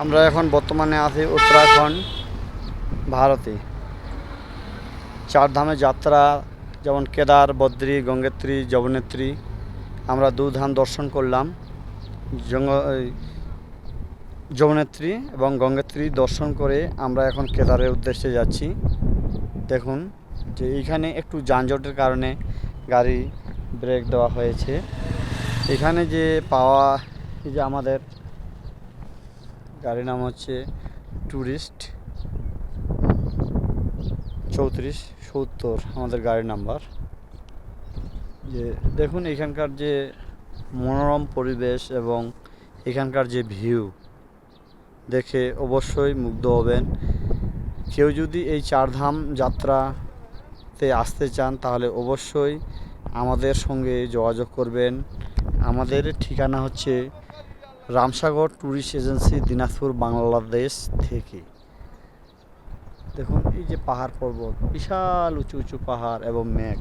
আমরা এখন বর্তমানে আছি উত্তরাখণ্ড ভারতে। চারধামে যাত্রা যেমন কেদার, বদ্রী, গঙ্গোত্রী, যমুনোত্রী, আমরা দুধাম দর্শন করলাম। যমুনোত্রী এবং গঙ্গোত্রী দর্শন করে আমরা এখন কেদারের উদ্দেশ্যে যাচ্ছি। দেখুন যে এইখানে একটু যানজটের কারণে গাড়ি ব্রেক দেওয়া হয়েছে। এখানে যে পাওয়া এই যে আমাদের গাড়ির নাম হচ্ছে ট্যুরিস্ট 3470 আমাদের গাড়ির নাম্বার। যে দেখুন এখানকার যে মনোরম পরিবেশ এবং এখানকার যে ভিউ দেখে অবশ্যই মুগ্ধ হবেন। কেউ যদি এই চারধাম যাত্রাতে আসতে চান তাহলে অবশ্যই আমাদের সঙ্গে যোগাযোগ করবেন। আমাদের ঠিকানা হচ্ছে রামসাগর ট্যুরিস্ট এজেন্সি, দিনাজপুর, বাংলাদেশ থেকে। দেখুন এই যে পাহাড় পর্বত, বিশাল উঁচু উঁচু পাহাড় এবং মেঘ,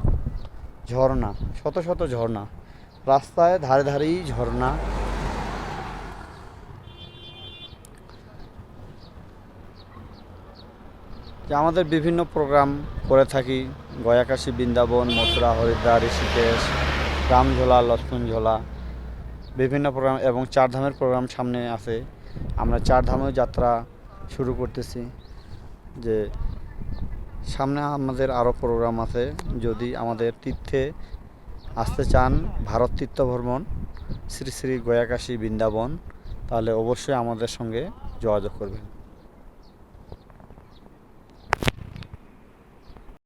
ঝর্ণা, শত শত ঝর্ণা, রাস্তায় ধারে ধারেই ঝর্ণা। যে আমাদের বিভিন্ন প্রোগ্রাম করে থাকি, গয়াকাশী, বৃন্দাবন, মথুরা, হরিদ্বার, ঋষিকেশ, রামঝোলা, লক্ষ্মণঝোলা, বিভিন্ন প্রোগ্রাম এবং চারধামের প্রোগ্রাম সামনে আছে। আমরা চারধামেও যাত্রা শুরু করতেছি। যে সামনে আমাদের আরও প্রোগ্রাম আছে। যদি আমাদের তীর্থে আসতে চান, ভারত তীর্থ ভ্রমণ, শ্রী শ্রী গয়াকাশী, বৃন্দাবন, তাহলে অবশ্যই আমাদের সঙ্গে যোগাযোগ করবেন।